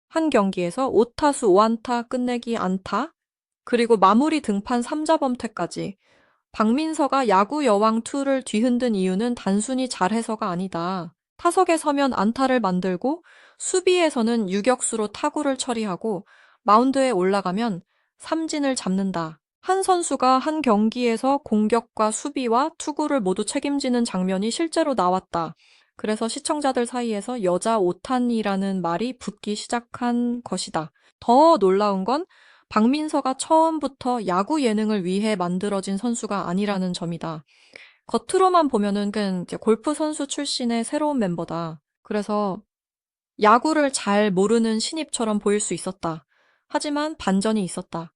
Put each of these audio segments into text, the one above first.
한 경기에서 5타수 5안타 끝내기 안타, 그리고 마무리 등판 3자범퇴까지. 박민서가 야구 여왕2를 뒤흔든 이유는 단순히 잘해서가 아니다. 타석에 서면 안타를 만들고 수비에서는 유격수로 타구를 처리하고 마운드에 올라가면 삼진을 잡는다. 한 선수가 한 경기에서 공격과 수비와 투구를 모두 책임지는 장면이 실제로 나왔다. 그래서 시청자들 사이에서 여자 오탄이라는 말이 붙기 시작한 것이다. 더 놀라운 건 박민서가 처음부터 야구 예능을 위해 만들어진 선수가 아니라는 점이다. 겉으로만 보면은 그냥 이제 골프 선수 출신의 새로운 멤버다. 그래서 야구를 잘 모르는 신입처럼 보일 수 있었다. 하지만 반전이 있었다.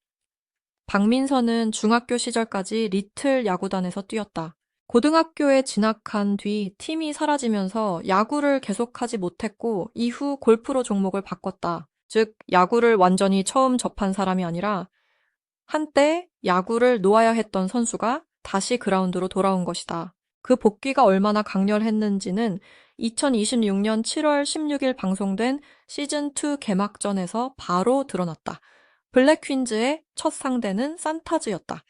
박민서는 중학교 시절까지 리틀 야구단에서 뛰었다. 고등학교에 진학한 뒤 팀이 사라지면서 야구를 계속하지 못했고 이후 골프로 종목을 바꿨다. 즉, 야구를 완전히 처음 접한 사람이 아니라 한때 야구를 놓아야 했던 선수가 다시 그라운드로 돌아온 것이다. 그 복귀가 얼마나 강렬했는지는 2026년 7월 16일 방송된 시즌2 개막전에서 바로 드러났다. 블랙 퀸즈의 첫 상대는 산타즈였다.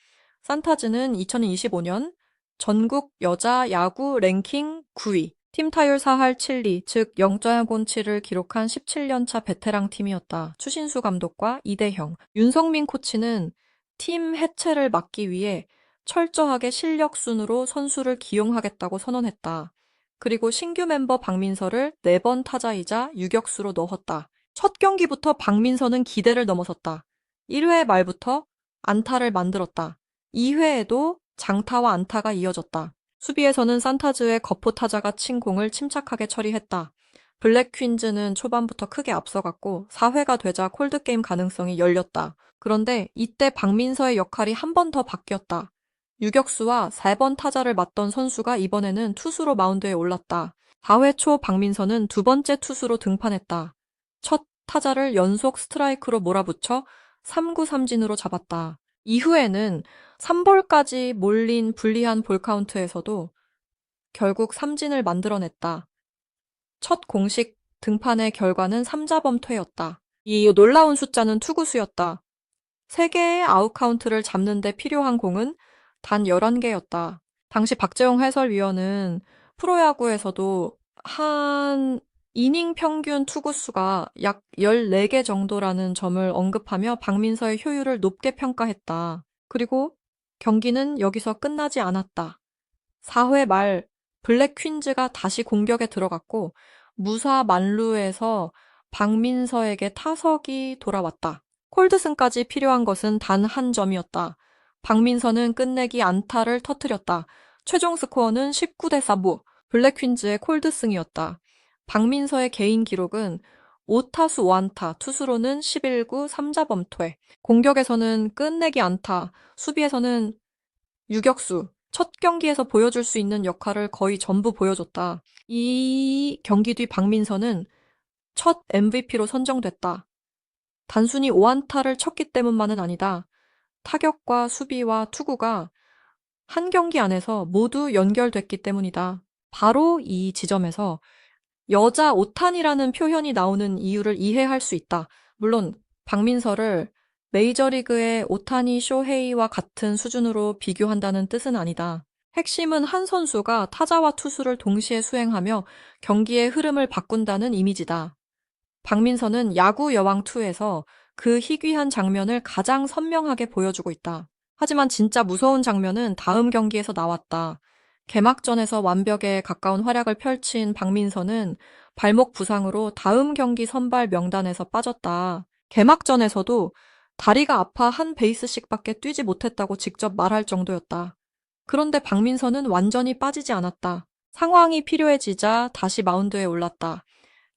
산타즈는 2025년 전국 여자 야구 랭킹 9위, 팀 타율 4할 7리, 즉 0.07을 기록한 17년차 베테랑 팀이었다. 추신수 감독과 이대형, 윤성민 코치는 팀 해체를 막기 위해 철저하게 실력 순으로 선수를 기용하겠다고 선언했다. 그리고 신규 멤버 박민서를 4번 타자이자 유격수로 넣었다. 첫 경기부터 박민서는 기대를 넘어섰다. 1회 말부터 안타를 만들었다. 2회에도 장타와 안타가 이어졌다. 수비에서는 산타즈의 거포 타자가 친 공을 침착하게 처리했다. 블랙 퀸즈는 초반부터 크게 앞서갔고 4회가 되자 콜드게임 가능성이 열렸다. 그런데 이때 박민서의 역할이 한 번 더 바뀌었다. 유격수와 4번 타자를 맡던 선수가 이번에는 투수로 마운드에 올랐다. 4회 초 박민서는 두 번째 투수로 등판했다. 첫 타자를 연속 스트라이크로 몰아붙여 3구 삼진으로 잡았다. 이후에는 3볼까지 몰린 불리한 볼카운트에서도 결국 삼진을 만들어냈다. 첫 공식 등판의 결과는 3자범퇴였다. 이 놀라운 숫자는 투구수였다. 3개의 아웃카운트를 잡는 데 필요한 공은 단 11개였다. 당시 박재홍 해설위원은 프로야구에서도 한 이닝 평균 투구수가 약 14개 정도라는 점을 언급하며 박민서의 효율을 높게 평가했다. 그리고 경기는 여기서 끝나지 않았다. 4회 말 블랙 퀸즈가 다시 공격에 들어갔고 무사 만루에서 박민서에게 타석이 돌아왔다. 콜드승까지 필요한 것은 단 한 점이었다. 박민서는 끝내기 안타를 터뜨렸다. 최종 스코어는 19대 4무, 블랙 퀸즈의 콜드승이었다. 박민서의 개인 기록은 5타수 5안타, 투수로는 11구 3자범퇴, 공격에서는 끝내기 안타, 수비에서는 유격수, 첫 경기에서 보여줄 수 있는 역할을 거의 전부 보여줬다. 이 경기 뒤 박민서는 첫 MVP로 선정됐다. 단순히 5안타를 쳤기 때문만은 아니다. 타격과 수비와 투구가 한 경기 안에서 모두 연결됐기 때문이다. 바로 이 지점에서 여자 오탄이라는 표현이 나오는 이유를 이해할 수 있다. 물론 박민서를 메이저리그의 오타니 쇼헤이와 같은 수준으로 비교한다는 뜻은 아니다. 핵심은 한 선수가 타자와 투수를 동시에 수행하며 경기의 흐름을 바꾼다는 이미지다. 박민서는 야구 여왕2에서 그 희귀한 장면을 가장 선명하게 보여주고 있다. 하지만 진짜 무서운 장면은 다음 경기에서 나왔다. 개막전에서 완벽에 가까운 활약을 펼친 박민서는 발목 부상으로 다음 경기 선발 명단에서 빠졌다. 개막전에서도 다리가 아파 한 베이스씩밖에 뛰지 못했다고 직접 말할 정도였다. 그런데 박민서는 완전히 빠지지 않았다. 상황이 필요해지자 다시 마운드에 올랐다.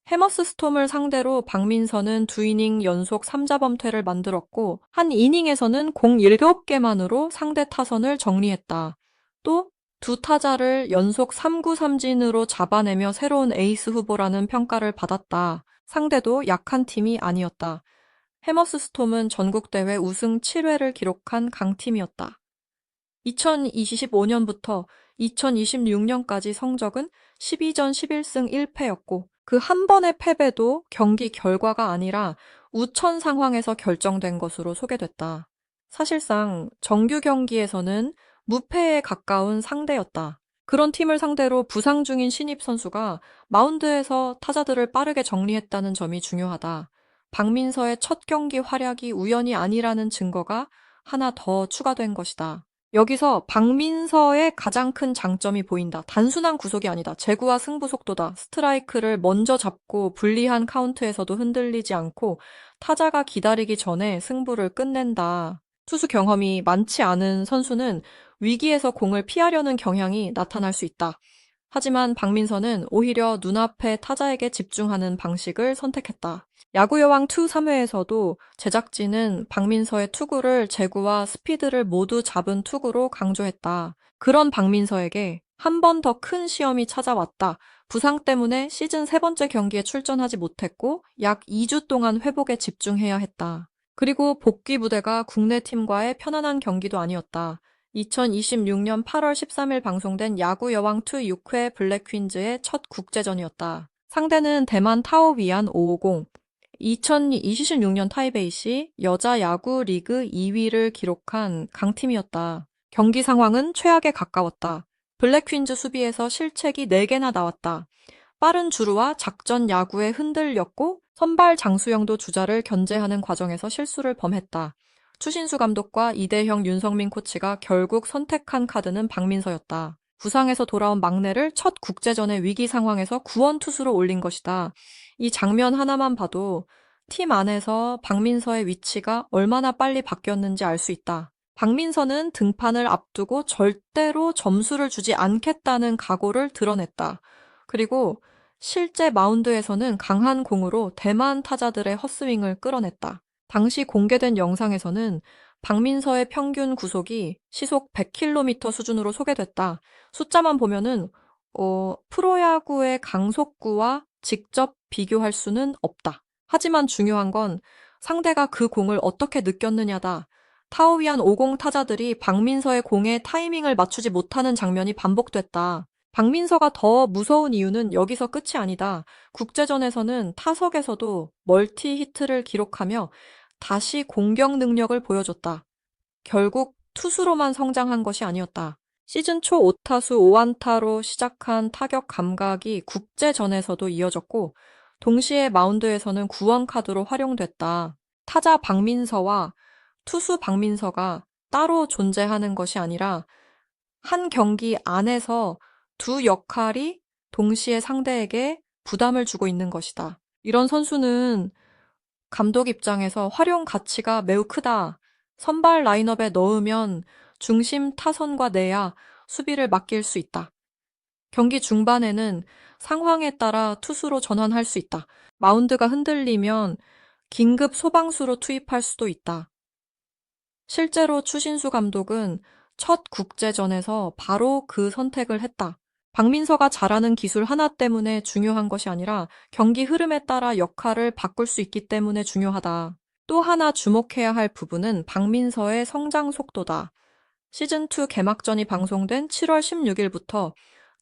해머스 스톰을 상대로 박민서는 2이닝 연속 3자범퇴를 만들었고 한 이닝에서는 공 7개만으로 상대 타선을 정리했다. 또 두 타자를 연속 3구 삼진으로 잡아내며 새로운 에이스 후보라는 평가를 받았다. 상대도 약한 팀이 아니었다. 해머스 스톰은 전국대회 우승 7회를 기록한 강팀이었다. 2025년부터 2026년까지 성적은 12전 11승 1패였고 그 한 번의 패배도 경기 결과가 아니라 우천 상황에서 결정된 것으로 소개됐다. 사실상 정규 경기에서는 무패에 가까운 상대였다. 그런 팀을 상대로 부상 중인 신입 선수가 마운드에서 타자들을 빠르게 정리했다는 점이 중요하다. 박민서의 첫 경기 활약이 우연이 아니라는 증거가 하나 더 추가된 것이다. 여기서 박민서의 가장 큰 장점이 보인다. 단순한 구속이 아니다. 제구와 승부 속도다. 스트라이크를 먼저 잡고 불리한 카운트에서도 흔들리지 않고 타자가 기다리기 전에 승부를 끝낸다. 투수 경험이 많지 않은 선수는 위기에서 공을 피하려는 경향이 나타날 수 있다. 하지만 박민서는 오히려 눈앞에 타자에게 집중하는 방식을 선택했다. 야구여왕 2 3회에서도 제작진은 박민서의 투구를 제구와 스피드를 모두 잡은 투구로 강조했다. 그런 박민서에게 한 번 더 큰 시험이 찾아왔다. 부상 때문에 시즌 세 번째 경기에 출전하지 못했고 약 2주 동안 회복에 집중해야 했다. 그리고 복귀 무대가 국내 팀과의 편안한 경기도 아니었다. 2026년 8월 13일 방송된 야구여왕2 6회 블랙퀸즈의 첫 국제전이었다. 상대는 대만 타오위안 550, 2026년 타이베이시 여자 야구 리그 2위를 기록한 강팀이었다. 경기 상황은 최악에 가까웠다. 블랙퀸즈 수비에서 실책이 4개나 나왔다. 빠른 주루와 작전 야구에 흔들렸고 선발 장수영도 주자를 견제하는 과정에서 실수를 범했다. 추신수 감독과 이대형 윤성민 코치가 결국 선택한 카드는 박민서였다. 부상에서 돌아온 막내를 첫 국제전의 위기 상황에서 구원 투수로 올린 것이다. 이 장면 하나만 봐도 팀 안에서 박민서의 위치가 얼마나 빨리 바뀌었는지 알 수 있다. 박민서는 등판을 앞두고 절대로 점수를 주지 않겠다는 각오를 드러냈다. 그리고 실제 마운드에서는 강한 공으로 대만 타자들의 헛스윙을 끌어냈다. 당시 공개된 영상에서는 박민서의 평균 구속이 시속 100km 수준으로 소개됐다. 숫자만 보면은 프로야구의 강속구와 직접 비교할 수는 없다. 하지만 중요한 건 상대가 그 공을 어떻게 느꼈느냐다. 타오위안 50 타자들이 박민서의 공에 타이밍을 맞추지 못하는 장면이 반복됐다. 박민서가 더 무서운 이유는 여기서 끝이 아니다. 국제전에서는 타석에서도 멀티 히트를 기록하며 다시 공격 능력을 보여줬다. 결국 투수로만 성장한 것이 아니었다. 시즌 초 5타수 5안타로 시작한 타격 감각이 국제전에서도 이어졌고 동시에 마운드에서는 구원 카드로 활용됐다. 타자 박민서와 투수 박민서가 따로 존재하는 것이 아니라 한 경기 안에서 두 역할이 동시에 상대에게 부담을 주고 있는 것이다. 이런 선수는 감독 입장에서 활용 가치가 매우 크다. 선발 라인업에 넣으면 중심 타선과 내야 수비를 맡길 수 있다. 경기 중반에는 상황에 따라 투수로 전환할 수 있다. 마운드가 흔들리면 긴급 소방수로 투입할 수도 있다. 실제로 추신수 감독은 첫 국제전에서 바로 그 선택을 했다. 박민서가 잘하는 기술 하나 때문에 중요한 것이 아니라 경기 흐름에 따라 역할을 바꿀 수 있기 때문에 중요하다. 또 하나 주목해야 할 부분은 박민서의 성장 속도다. 시즌2 개막전이 방송된 7월 16일부터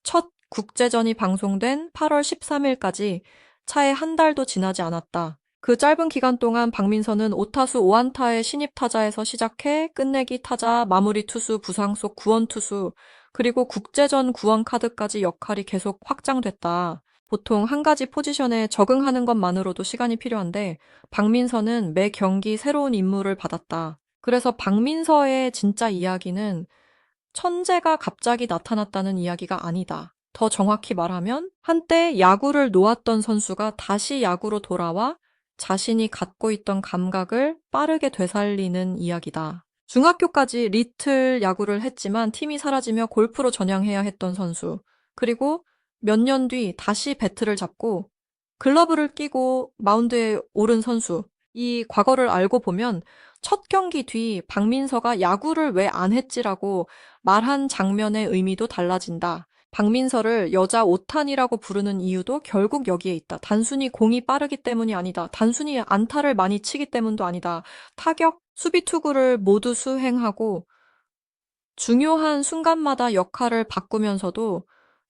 첫 국제전이 방송된 8월 13일까지 차에 한 달도 지나지 않았다. 그 짧은 기간 동안 박민서는 5타수 5안타의 신입 타자에서 시작해 끝내기 타자, 마무리 투수, 부상 속 구원 투수, 그리고 국제전 구원 카드까지 역할이 계속 확장됐다. 보통 한 가지 포지션에 적응하는 것만으로도 시간이 필요한데 박민서는 매 경기 새로운 임무를 받았다. 그래서 박민서의 진짜 이야기는 천재가 갑자기 나타났다는 이야기가 아니다. 더 정확히 말하면 한때 야구를 놓았던 선수가 다시 야구로 돌아와 자신이 갖고 있던 감각을 빠르게 되살리는 이야기다. 중학교까지 리틀 야구를 했지만 팀이 사라지며 골프로 전향해야 했던 선수. 그리고 몇 년 뒤 다시 배트를 잡고 글러브를 끼고 마운드에 오른 선수. 이 과거를 알고 보면 첫 경기 뒤 박민서가 야구를 왜 안 했지라고 말한 장면의 의미도 달라진다. 박민서를 여자 오탄이라고 부르는 이유도 결국 여기에 있다. 단순히 공이 빠르기 때문이 아니다. 단순히 안타를 많이 치기 때문도 아니다. 타격, 수비 투구를 모두 수행하고 중요한 순간마다 역할을 바꾸면서도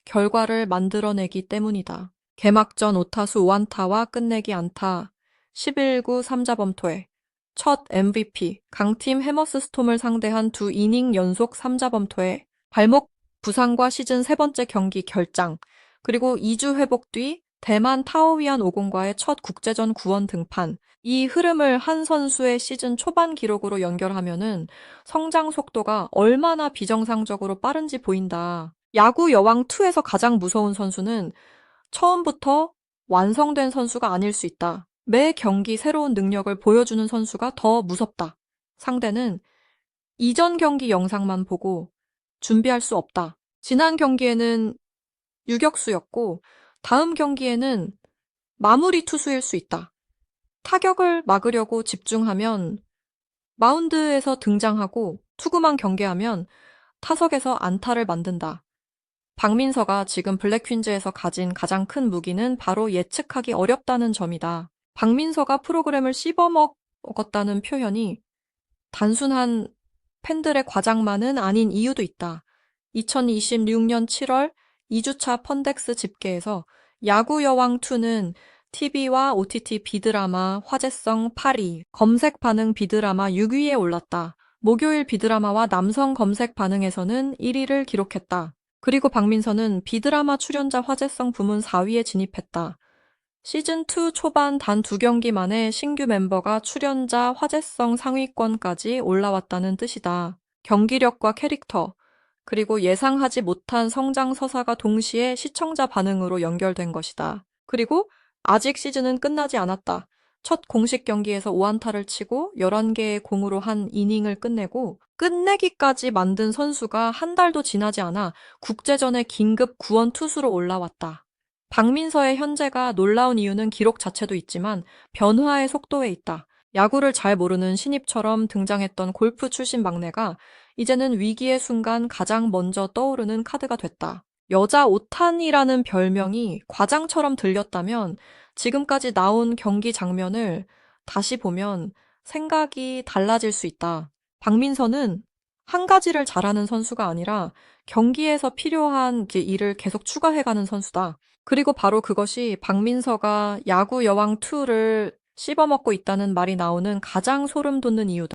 결과를 만들어내기 때문이다. 개막전 5타수 5안타와 끝내기 안타, 11구 3자범퇴, 첫 MVP, 강팀 해머스 스톰을 상대한 2이닝 연속 3자범퇴, 발목 부상과 시즌 세 번째 경기 결장, 그리고 2주 회복 뒤 대만 타오위안 오공과의 첫 국제전 구원 등판, 이 흐름을 한 선수의 시즌 초반 기록으로 연결하면은 성장 속도가 얼마나 비정상적으로 빠른지 보인다. 야구 여왕2에서 가장 무서운 선수는 처음부터 완성된 선수가 아닐 수 있다. 매 경기 새로운 능력을 보여주는 선수가 더 무섭다. 상대는 이전 경기 영상만 보고 준비할 수 없다. 지난 경기에는 유격수였고 다음 경기에는 마무리 투수일 수 있다. 타격을 막으려고 집중하면 마운드에서 등장하고 투구만 경계하면 타석에서 안타를 만든다. 박민서가 지금 블랙퀸즈에서 가진 가장 큰 무기는 바로 예측하기 어렵다는 점이다. 박민서가 프로그램을 씹어먹었다는 표현이 단순한 팬들의 과장만은 아닌 이유도 있다. 2026년 7월 2주차 펀덱스 집계에서 야구 여왕2는 TV와 OTT 비드라마 화제성 8위, 검색 반응 비드라마 6위에 올랐다. 목요일 비드라마와 남성 검색 반응에서는 1위를 기록했다. 그리고 박민서는 비드라마 출연자 화제성 부문 4위에 진입했다. 시즌2 초반 단 2경기 만에 신규 멤버가 출연자 화제성 상위권까지 올라왔다는 뜻이다. 경기력과 캐릭터, 그리고 예상하지 못한 성장 서사가 동시에 시청자 반응으로 연결된 것이다. 그리고 아직 시즌은 끝나지 않았다. 첫 공식 경기에서 5안타를 치고 11개의 공으로 한 이닝을 끝내고 끝내기까지 만든 선수가 한 달도 지나지 않아 국제전에 긴급 구원 투수로 올라왔다. 박민서의 현재가 놀라운 이유는 기록 자체도 있지만 변화의 속도에 있다. 야구를 잘 모르는 신입처럼 등장했던 골프 출신 막내가 이제는 위기의 순간 가장 먼저 떠오르는 카드가 됐다. 여자 오탄이라는 별명이 과장처럼 들렸다면 지금까지 나온 경기 장면을 다시 보면 생각이 달라질 수 있다. 박민서는 한 가지를 잘하는 선수가 아니라 경기에서 필요한 일을 계속 추가해가는 선수다. 그리고 바로 그것이 박민서가 야구 여왕2를 씹어먹고 있다는 말이 나오는 가장 소름 돋는 이유다.